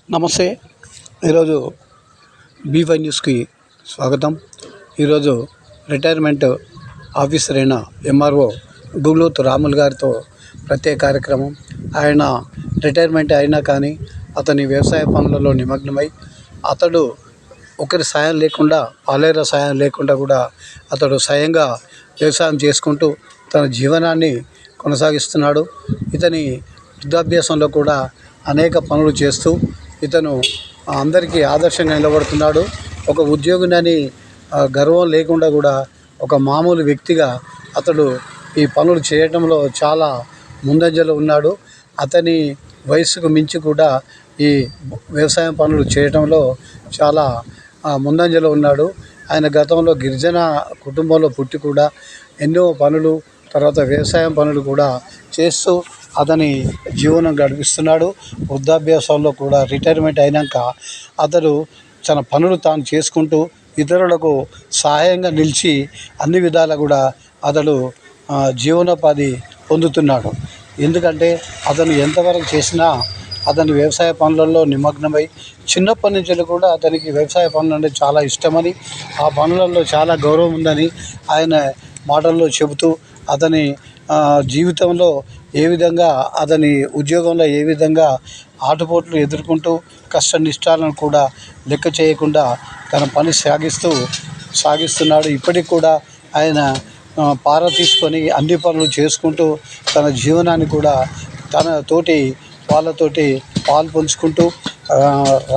నమస్తే. ఈరోజు బీ5 న్యూస్కి స్వాగతం. ఈరోజు రిటైర్మెంట్ ఆఫీసర్ అయిన ఎంఆర్ఓ గుగ్లోత్ రాములు గారితో ప్రత్యేక కార్యక్రమం. ఆయన రిటైర్మెంట్ అయినా కానీ అతని వ్యవసాయ పనులలో నిమగ్నమై అతడు ఒకరి సాయం లేకుండా, పాలేర సాయం లేకుండా కూడా అతడు స్వయంగా వ్యవసాయం చేసుకుంటూ తన జీవనాన్ని కొనసాగిస్తున్నాడు. ఇతని వృద్ధాభ్యాసంలో కూడా అనేక పనులు చేస్తూ ఇతను అందరికీ ఆదర్శంగా నిలబడుతున్నాడు. ఒక ఉద్యోగినని గర్వం లేకుండా కూడా ఒక మామూలు వ్యక్తిగా అతడు ఈ పనులు చేయడంలో చాలా ముందంజలో ఉన్నాడు. అతని వయసుకు మించి కూడా ఈ వ్యవసాయం పనులు చేయడంలో చాలా ముందంజలో ఉన్నాడు. ఆయన గతంలో గిరిజన కుటుంబంలో పుట్టి కూడా ఎన్నో పనులు, తర్వాత వ్యవసాయం పనులు కూడా చేస్తూ అతని జీవనం గడిపిస్తున్నాడు. వృద్ధాభ్యాసంలో కూడా రిటైర్మెంట్ అయినాక అతడు తన పనులు తాను చేసుకుంటూ ఇతరులకు సహాయంగా నిలిచి అన్ని విధాలా కూడా అతడు జీవనోపాధి పొందుతున్నాడు. ఎందుకంటే అతను ఎంతవరకు చేసినా అతని వ్యవసాయ పనులలో నిమగ్నమై చిన్నప్పటి నుంచి కూడా అతనికి వ్యవసాయ పనులు అంటే చాలా ఇష్టమని, ఆ పనులలో చాలా గౌరవం ఉందని ఆయన మాటల్లో చెబుతూ అతని జీవితంలో ఏ విధంగా, అతని ఉద్యోగంలో ఏ విధంగా ఆటుపోట్లు ఎదుర్కొంటూ కష్ట నిష్టాలను కూడా లెక్క చేయకుండా తన పని సాగిస్తున్నాడు. ఇప్పటికి కూడా ఆయన పార తీసుకొని అన్ని పనులు చేసుకుంటూ తన జీవనాన్ని కూడా తన తోటి వాళ్ళతోటి పాలు పంచుకుంటూ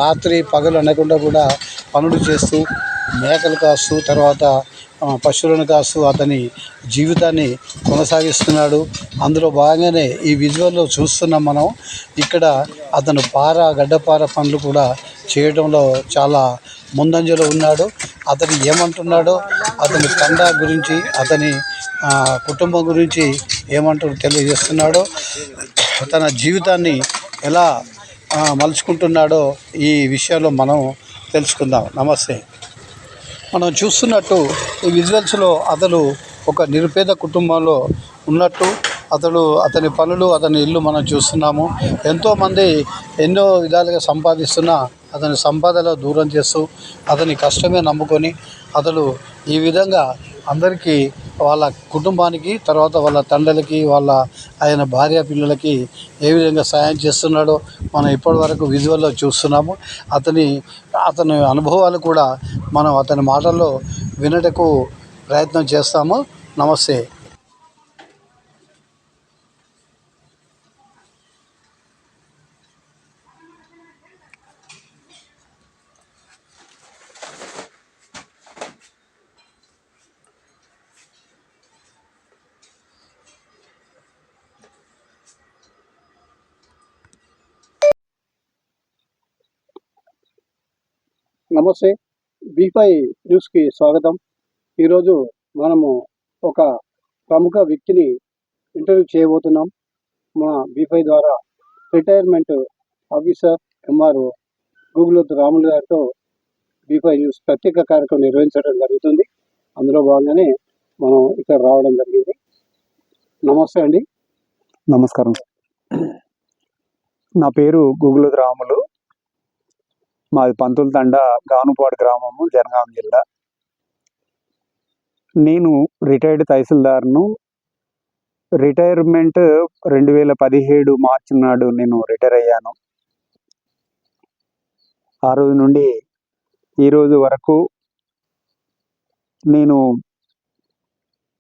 రాత్రి పగలు అనకుండా కూడా పనులు చేస్తూ మేకలు కాస్తూ, తర్వాత పశువులను కాస్తూ అతని జీవితాన్ని కొనసాగిస్తున్నాడు. అందులో భాగంగానే ఈ విజువల్లో చూస్తున్నాం మనం. ఇక్కడ అతను గడ్డపార పనులు కూడా చేయడంలో చాలా ముందంజలో ఉన్నాడు. అతను ఏమంటున్నాడో, అతని తండ గురించి, అతని కుటుంబం గురించి ఏమంటూ తెలియజేస్తున్నాడో, తన జీవితాన్ని ఎలా మలుచుకుంటున్నాడో ఈ విషయంలో మనం తెలుసుకుందాం. నమస్తే. మనం చూస్తున్నట్టు ఈ విజువల్స్లో అతడు ఒక నిరుపేద కుటుంబంలో ఉన్నట్టు అతని పనులు, అతని ఇల్లు మనం చూస్తున్నాము. ఎంతోమంది ఎన్నో విధాలుగా సంపాదిస్తున్నా అతని సంపాదన దూరం చేస్తూ అతని కష్టమే నమ్ముకొని అతడు ఈ విధంగా అందరికీ, వాళ్ళ కుటుంబానికి, తర్వాత వాళ్ళ తండ్రులకి, ఆయన భార్య పిల్లలకి ఏ విధంగా సాయం చేస్తున్నాడో మనం ఇప్పటివరకు విజువల్లో చూస్తున్నాము. అతని అనుభవాలు కూడా మనం అతని మాటల్లో వినటకు ప్రయత్నం చేస్తాము. నమస్తే. నమస్తే. బీ5 న్యూస్కి స్వాగతం. ఈరోజు మనము ఒక ప్రముఖ వ్యక్తిని ఇంటర్వ్యూ చేయబోతున్నాం. మా బీ5 ద్వారా retirement officer MRO Gugloth Ramulu గారితో బీ5 న్యూస్ ప్రత్యేక కార్యక్రమం నిర్వహించడం జరుగుతుంది. అందులో భాగంగానే మనం ఇక్కడ రావడం జరిగింది. నమస్తే అండి. నమస్కారం. నా పేరు గుగ్లోత్ రాములు. మాది పంతుల తండ, గానుపాడు గ్రామము, జనగాం జిల్లా. నేను రిటైర్డ్ తహసీల్దార్ను. రిటైర్మెంట్ 2017 మార్చి నాడు నేను రిటైర్ అయ్యాను. ఆ రోజు నుండి ఈరోజు వరకు నేను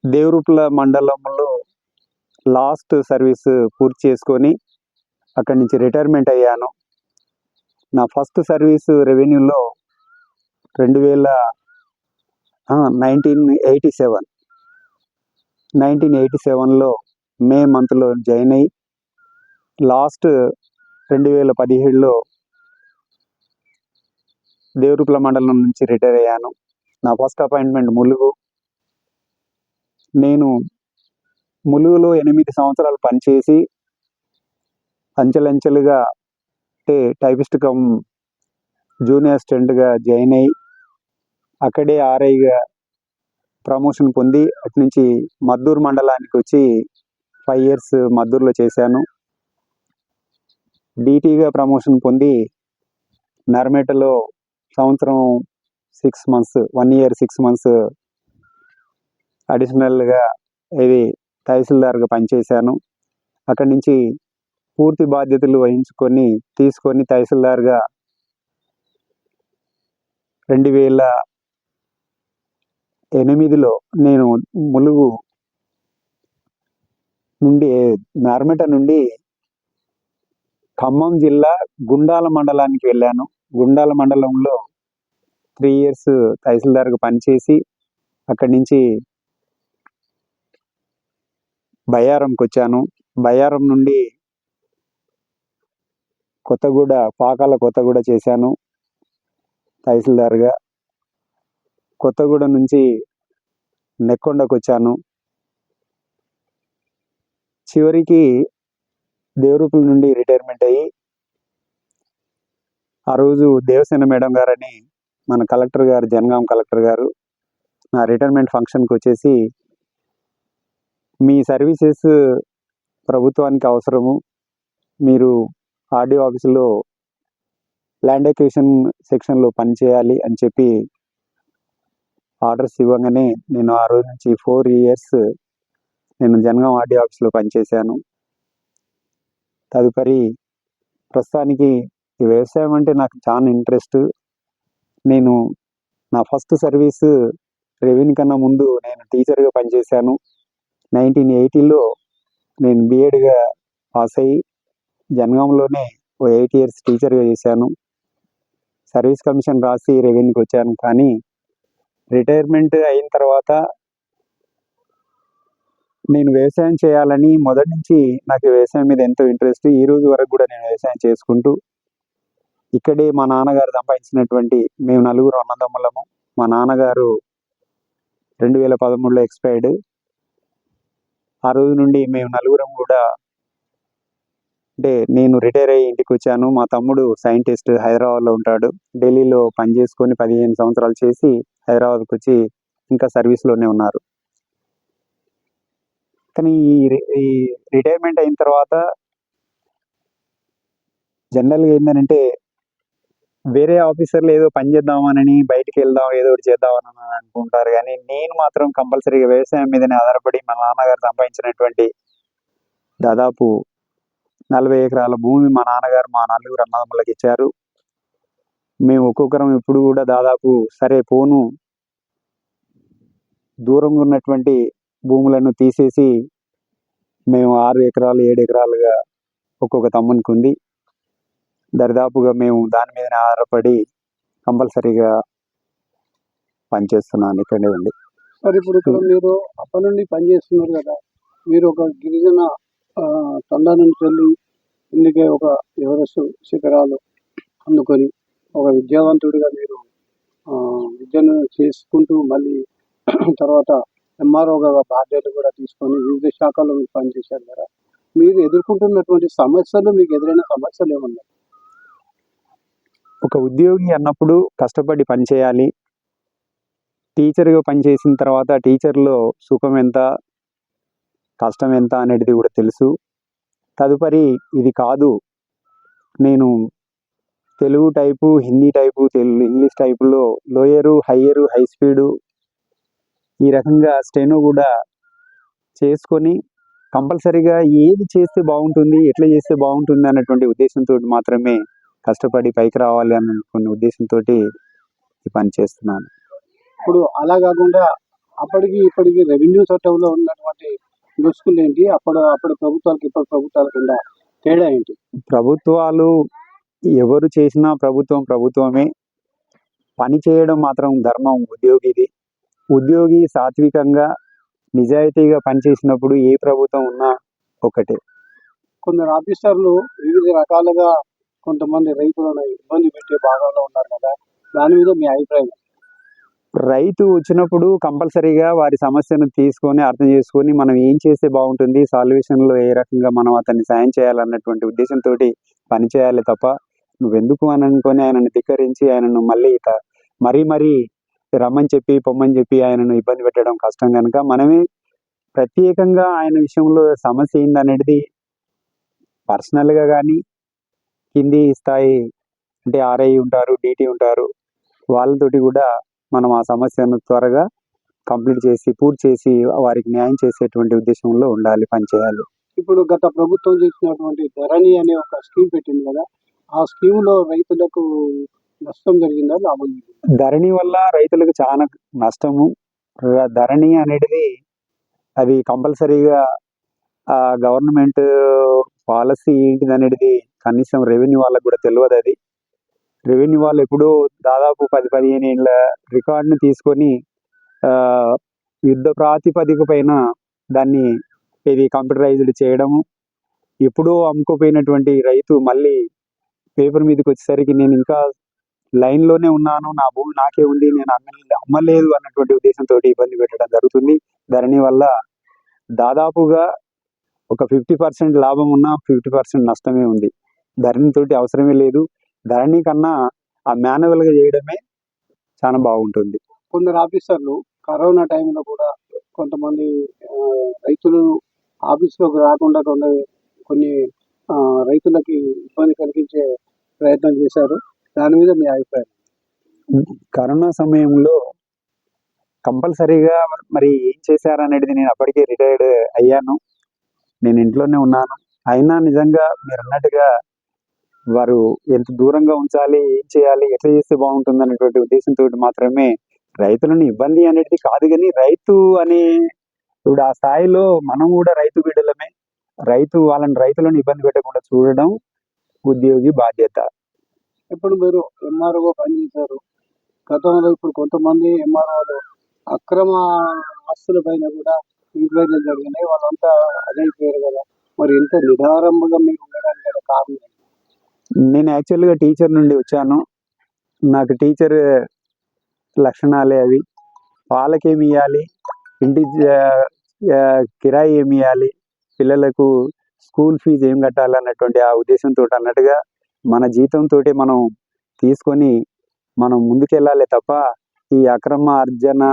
దేవరూపల మండలంలో లాస్ట్ సర్వీస్ పూర్తి చేసుకొని అక్కడి నుంచి రిటైర్మెంట్ అయ్యాను. నా ఫస్ట్ సర్వీస్ రెవెన్యూలో 1987లో మే మంత్లో జాయిన్ అయ్యి లాస్ట్ 2017లో దేవరూపల మండలం నుంచి రిటైర్ అయ్యాను. నా ఫస్ట్ అపాయింట్మెంట్ ములుగు. నేను ములుగులో 8 సంవత్సరాలు పనిచేసి అంచెలంచెలుగా టైపిస్ట్ కమ్ జూనియర్ అసిస్టెంట్గా జాయిన్ అయ్యి అక్కడే ఆర్ఐగా ప్రమోషన్ పొంది అటు నుంచి మద్దూరు మండలానికి వచ్చి 5 years మద్దూరులో చేశాను. డీటీగా ప్రమోషన్ పొంది నర్మేటలో సంవత్సరం 6 మంత్స్ 1 ఇయర్ 6 మంత్స్ అడిషనల్గా ఇది తహసీల్దార్గా పనిచేశాను. అక్కడి నుంచి పూర్తి బాధ్యతలు తీసుకొని తహసీల్దార్గా 2008లో నేను ములుగు నుండి నర్మేట నుండి ఖమ్మం జిల్లా గుండాల మండలానికి వెళ్ళాను. గుండాల మండలంలో 3 ఇయర్స్ తహసీల్దార్గా పనిచేసి అక్కడి నుంచి బయ్యారంకి వచ్చాను. బయ్యారం నుండి పాకాల కొత్తగూడ చేశాను తహసీల్దార్గా. కొత్తగూడ నుంచి నెక్కొండకు వచ్చాను. చివరికి దేవరూపల నుండి రిటైర్మెంట్ అయ్యి ఆ రోజు దేవసేన మేడం గారని మన కలెక్టర్ గారు, జనగాం కలెక్టర్ గారు నా రిటైర్మెంట్ ఫంక్షన్కి వచ్చేసి, మీ సర్వీసెస్ ప్రభుత్వానికి అవసరము, మీరు ఆర్డీఓ ఆఫీసులో ల్యాండ్ ఎక్విజిషన్ సెక్షన్లో పనిచేయాలి అని చెప్పి ఆర్డర్స్ ఇవ్వగానే నేను ఆ రోజు నుంచి 4 ఇయర్స్ నేను జనగాం ఆర్డీఓ ఆఫీస్లో పనిచేశాను. తదుపరి ప్రస్తుతానికి ఈ వ్యవసాయం అంటే నాకు చాలా ఇంట్రెస్ట్. నేను నా ఫస్ట్ సర్వీస్ రెవెన్యూ కన్నా ముందు నేను టీచర్గా పనిచేశాను. 1980లో నేను బీఎడ్గా పాస్ అయ్యి జనగాంలోనే 8 ఇయర్స్ టీచర్గా చేశాను. సర్వీస్ కమిషన్ రాసి రెవెన్యూకి వచ్చాను. కానీ రిటైర్మెంట్ అయిన తర్వాత నేను వ్యవసాయం చేయాలని మొదటి నుంచి నాకు వ్యవసాయం మీద ఎంతో ఇంట్రెస్ట్. ఈ రోజు వరకు కూడా నేను వ్యవసాయం చేసుకుంటూ ఇక్కడే మా నాన్నగారు సంపాదించినటువంటి, మేము 4 అన్నదమ్ములము. మా నాన్నగారు 2013లో ఎక్స్పైర్డ్. ఆ రోజు నుండి మేము నలుగురం కూడా, అంటే నేను రిటైర్ అయ్యి ఇంటికి వచ్చాను. మా తమ్ముడు సైంటిస్ట్ హైదరాబాద్లో ఉంటాడు. ఢిల్లీలో పని చేసుకొని 15 సంవత్సరాలు చేసి హైదరాబాద్కి వచ్చి ఇంకా సర్వీస్లోనే ఉన్నారు. కానీ ఈ రిటైర్మెంట్ అయిన తర్వాత జనరల్గా ఏంటంటే వేరే ఆఫీసర్లు ఏదో పని చేద్దామని బయటికి వెళ్దాం, ఏదో ఒకటి చేద్దామని అనుకుంటారు. కానీ నేను మాత్రం కంపల్సరీగా వ్యవసాయం మీదనే ఆధారపడి మా నాన్నగారు సంపాదించినటువంటి దాదాపు 40 ఎకరాల భూమి మా నాన్నగారు మా 4 అన్నదమ్ములకు ఇచ్చారు. మేము ఒక్కొక్కరం ఇప్పుడు కూడా దాదాపు పోను దూరంగా ఉన్నటువంటి భూములను తీసేసి మేము 6 ఎకరాలు 7 ఎకరాలుగా ఒక్కొక్క తమ్మునికి ఉంది. దరిదాపుగా మేము దాని మీదనే ఆధారపడి కంపల్సరీగా పనిచేస్తున్నాను ఇక్కడే ఉండి. సార్, ఇప్పుడు ఇక్కడ మీరు అప్పటి నుండి పనిచేస్తున్నారు కదా, మీరు ఒక గిరిజన తండా నుంచి వెళ్ళి ఇందుకే ఒక ఎవరెస్ట్ శిఖరాలు అందుకొని ఒక విద్యావంతుడిగా మీరు విద్యను చేసుకుంటూ మళ్ళీ తర్వాత ఎంఆర్ఓగా బాధ్యతలు కూడా తీసుకొని వివిధ శాఖల్లో మీరు పనిచేశారు కదా, మీరు ఎదుర్కొంటున్నటువంటి సమస్యలు, మీకు ఎదురైన సమస్యలు ఏమన్నా? ఒక ఉద్యోగి అన్నప్పుడు కష్టపడి పనిచేయాలి. టీచర్గా పనిచేసిన తర్వాత టీచర్లో సుఖం ఎంత, కష్టం ఎంత అనేది కూడా తెలుసు. తదుపరి ఇది కాదు, నేను Telugu type, Hindi type, English టైపులో లోయరు, హయ్యరు, హై స్పీడు ఈ రకంగా స్టెనో కూడా చేసుకొని కంపల్సరీగా ఏది చేస్తే బాగుంటుంది, ఎట్లా చేస్తే బాగుంటుంది అన్నటువంటి ఉద్దేశంతో మాత్రమే కష్టపడి పైకి రావాలి అన్న ఉద్దేశంతో ఈ పని చేస్తున్నాను. ఇప్పుడు అలా కాకుండా అప్పటికి ఇప్పటికి రెవెన్యూ చట్టంలో ఉన్నటువంటి దుస్తులు ఏంటి, అప్పటి ప్రభుత్వాలకు ఇప్పటి ప్రభుత్వాలకు ఉన్న తేడా ఏంటి? ప్రభుత్వాలు ఎవరు చేసినా ప్రభుత్వమే. పని చేయడం మాత్రం ధర్మం ఉద్యోగిది. ఉద్యోగి సాత్వికంగా నిజాయితీగా పనిచేసినప్పుడు ఏ ప్రభుత్వం ఉన్నా ఒకటే. కొందరు ఆఫీసర్లు వివిధ రకాలుగా కొంతమంది రైతులను ఇబ్బంది పెట్టే భాగంలో ఉన్నారు కదా, దాని మీద మీ అభిప్రాయం? రైతు వచ్చినప్పుడు కంపల్సరీగా వారి సమస్యను తీసుకొని అర్థం చేసుకొని మనం ఏం చేస్తే బాగుంటుంది, సాల్వేషన్లో ఏ రకంగా మనం అతన్ని సాయం చేయాలన్నటువంటి ఉద్దేశంతో పని చేయాలి తప్ప నువ్వెందుకు అని అనుకొని ఆయనను ధిక్కరించి ఆయనను మరీ రమ్మని చెప్పి పొమ్మని చెప్పి ఆయనను ఇబ్బంది పెట్టడం కష్టం. కనుక మనమే ప్రత్యేకంగా ఆయన విషయంలో సమస్య ఏందనేది పర్సనల్గా కానీ కింది స్థాయి అంటే ఆర్ఐ ఉంటారు, డీటీ ఉంటారు, వాళ్ళతోటి కూడా మనం ఆ సమస్యను త్వరగా పూర్తి చేసి వారికి న్యాయం చేసేటువంటి ఉద్దేశంలో ఉండాలి, పనిచేయాలి. ఇప్పుడు గత ప్రభుత్వం చేసినటువంటి ధరణి అనే ఒక స్కీమ్ పెట్టింది కదా, ఆ స్కీమ్లో రైతులకు నష్టం జరిగిందా, లాభం జరిగిందా? ధరణి వల్ల రైతులకు చాలా నష్టము. ధరణి అనేది అది కంపల్సరీగా గవర్నమెంట్ పాలసీ ఏంటిది అనేది కనీసం రెవెన్యూ వాళ్ళకు కూడా తెలియదు. అది రెవెన్యూ వాళ్ళు ఎప్పుడూ దాదాపు 10-15 ఏళ్ళ రికార్డుని తీసుకొని యుద్ధ ప్రాతిపదిక పైన దాన్ని ఇది కంప్యూటరైజ్డ్ చేయడము, ఎప్పుడూ అమ్ముకోపోయినటువంటి రైతు మళ్ళీ పేపర్ మీదకి వచ్చేసరికి నేను ఇంకా లైన్లోనే ఉన్నాను, నా భూమి నాకే ఉంది, నేను అమ్మలేదు అన్నటువంటి ఉద్దేశంతో ఇబ్బంది పెట్టడం జరుగుతుంది. ధరణి వల్ల దాదాపుగా ఒక 50% లాభం ఉన్న 50% నష్టమే ఉంది. ధరణితోటి అవసరమే లేదు. ధరణి కన్నా ఆ మాన్యువల్గా చేయడమే చాలా బాగుంటుంది. కొందరు ఆఫీసర్లు కరోనా టైంలో కూడా కొంతమంది రైతులు ఆఫీస్లోకి రాకుండా కొన్ని రైతులకి ఇబ్బంది కలిగించే ప్రయత్నం చేశారు. దాని మీద మీ అభిప్రాయం? కరోనా సమయంలో కంపల్సరీగా మరి ఏం చేశారనేది, నేను అప్పటికే రిటైర్డ్ అయ్యాను, నేను ఇంట్లోనే ఉన్నాను. అయినా నిజంగా మీరు అన్నట్టుగా వారు ఎంత దూరంగా ఉంచాలి, ఏం చేయాలి, ఎట్లా చేస్తే బాగుంటుంది అనేటువంటి ఉద్దేశంతో మాత్రమే, రైతులను ఇబ్బంది అనేది కాదు, కానీ రైతు అనే ఇప్పుడు ఆ స్థాయిలో మనం కూడా రైతు బిడ్డలమే. రైతులను ఇబ్బంది పెట్టకుండా చూడడం ఉద్యోగి బాధ్యత. ఇప్పుడు మీరు ఎంఆర్ఓ పనిచేశారు గతంలో. ఇప్పుడు కొంతమంది ఎంఆర్ఓలు అక్రమ ఆస్తుల పైన కూడా ఎంక్వైరీలు జరిగినాయి, వాళ్ళంతా అదైపోయారు కదా. మరి ఇంత నిదారంగా మీరు ఉండడానికి గల కారణం? నేను యాక్చువల్గా టీచర్ నుండి వచ్చాను. నాకు టీచర్ లక్షణాలే అవి. వాళ్ళకేమి ఇవ్వాలి, ఇంటి కిరాయి ఏమి ఇవ్వాలి, పిల్లలకు స్కూల్ ఫీజు ఏం కట్టాలి అన్నటువంటి ఆ ఉద్దేశంతో అన్నట్టుగా మన జీతంతో మనం తీసుకొని మనం ముందుకెళ్ళాలి తప్ప, ఈ అక్రమ అర్జన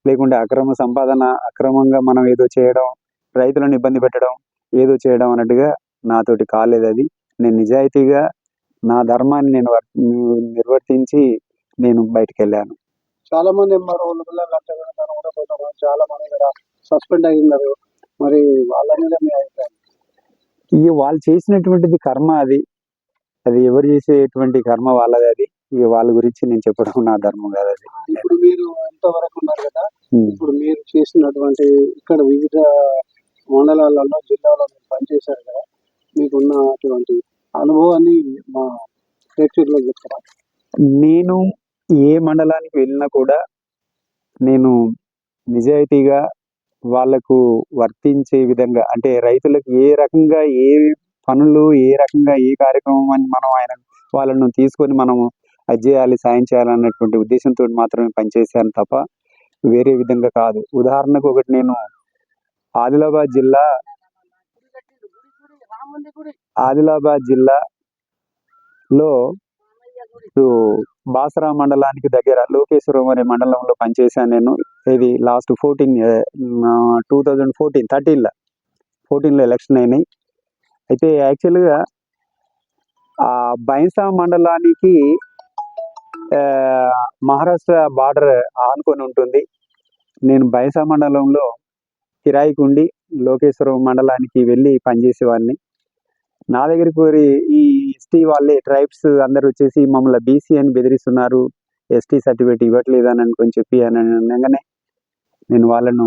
లేకుంటే అక్రమ సంపాదన, అక్రమంగా మనం ఏదో చేయడం, రైతులను ఇబ్బంది పెట్టడం, ఏదో చేయడం అన్నట్టుగా నాతోటి కాలేదు. అది నేను నిజాయితీగా నా ధర్మాన్ని నేను నిర్వర్తించి నేను బయటకు వెళ్ళాను. చాలా మంది ఎంఆర్ఓలు కూడా చాలా మంది కూడా సస్పెండ్ అయ్యినారు. మరి వాళ్ళ మీద మీ అభిప్రాయం? వాళ్ళు చేసినటువంటిది కర్మ, అది ఎవరు చేసేటువంటి కర్మ వాళ్ళది. అది వాళ్ళ గురించి నేను చెప్పడం నా ధర్మం కాదు. అది ఇప్పుడు మీరు ఎంతవరకు ఉన్నారు కదా, ఇప్పుడు మీరు చేసినటువంటి ఇక్కడ వివిధ మండలాలలో, జిల్లాలో మీరు పనిచేశారు కదా, మీకున్నటువంటి అనుభవాన్ని మా ప్రేక్షకులకు చెప్తారా? నేను ఏ మండలానికి వెళ్ళినా కూడా నేను నిజాయితీగా వాళ్లకు వర్తించే విధంగా, అంటే రైతులకు ఏ రకంగా ఏ పనులు, ఏ రకంగా ఏ కార్యక్రమం అని మనం వాళ్ళను తీసుకొని మనము అది చేయాలి, సాయం చేయాలన్నటువంటి ఉద్దేశంతో మాత్రమే పనిచేశాను తప్ప వేరే విధంగా కాదు. ఉదాహరణకు ఒకటి, నేను ఆదిలాబాద్ జిల్లాలో బాసరా మండలానికి దగ్గర లోకేశ్వరం అనే మండలంలో పనిచేశాను నేను. ఇది లాస్ట్ 2014లో ఎలక్షన్ అయినాయి. అయితే యాక్చువల్గా ఆ బైంసా మండలానికి మహారాష్ట్ర బార్డర్ ఆనుకొని ఉంటుంది. నేను బైంసా మండలంలో కిరాయికి ఉండి లోకేశ్వరం మండలానికి వెళ్ళి పనిచేసేవాడిని. నా దగ్గరికి ఈ ఎస్టీ వాళ్ళే, ట్రైబ్స్ అందరు వచ్చేసి మమ్మల్ని బీసీ అని బెదిరిస్తున్నారు, ఎస్టీ సర్టిఫికేట్ ఇవ్వట్లేదు అని అనుకొని చెప్పి అనగానే నేను వాళ్ళను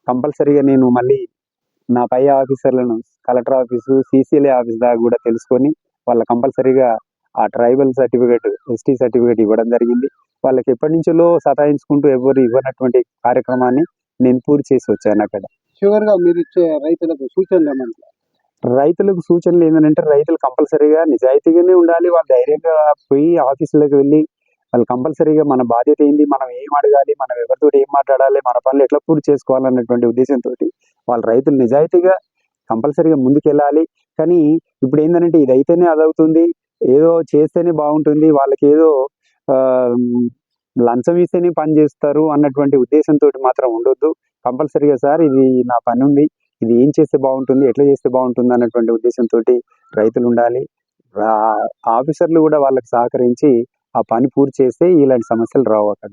కంపల్సరీగా నేను మళ్ళీ నా పై ఆఫీసర్లను కలెక్టర్ ఆఫీసు, సిసిఎల్ఏ ఆఫీస్ దాకా కూడా తెలుసుకొని వాళ్ళ కంపల్సరీగా ఆ ట్రైబల్ సర్టిఫికేట్, ఎస్టీ సర్టిఫికేట్ ఇవ్వడం జరిగింది. వాళ్ళకి ఎప్పటి నుంచో సతాయించుకుంటూ ఎవరు ఇవ్వనటువంటి కార్యక్రమాన్ని నేను పూర్తి చేసి వచ్చాను. అక్కడ చివరిగా మీరు ఇచ్చే రైతులకు సూచనలు ఏమంటారు? రైతులకు సూచనలు ఏంటంటే, రైతులు కంపల్సరీగా నిజాయితీగానే ఉండాలి. వాళ్ళు ధైర్యంగా పోయి ఆఫీసులకు వెళ్ళి వాళ్ళు కంపల్సరీగా మన బాధ్యత ఏంది, మనం ఏం అడగాలి, మనం ఎవరితో ఏం మాట్లాడాలి, మన పనులు ఎట్లా పూర్తి చేసుకోవాలన్నటువంటి ఉద్దేశంతో వాళ్ళు రైతులు నిజాయితీగా కంపల్సరీగా ముందుకెళ్ళాలి. కానీ ఇప్పుడు ఏంటంటే, ఇది అయితేనే అదవుతుంది, ఏదో చేస్తేనే బాగుంటుంది, వాళ్ళకి ఏదో లంచం ఇస్తేనే పని చేస్తారు అన్నటువంటి ఉద్దేశంతో మాత్రం ఉండొద్దు. కంపల్సరీగా సార్ ఇది నా పని ఉంది, ఇది ఏం చేస్తే బాగుంటుంది, ఎట్లా చేస్తే బాగుంటుంది అన్నటువంటి ఉద్దేశంతో రైతులు ఉండాలి. ఆఫీసర్లు కూడా వాళ్ళకి సహకరించి ఆ పని పూర్తి చేస్తే ఇలాంటి సమస్యలు రావు అక్కడ.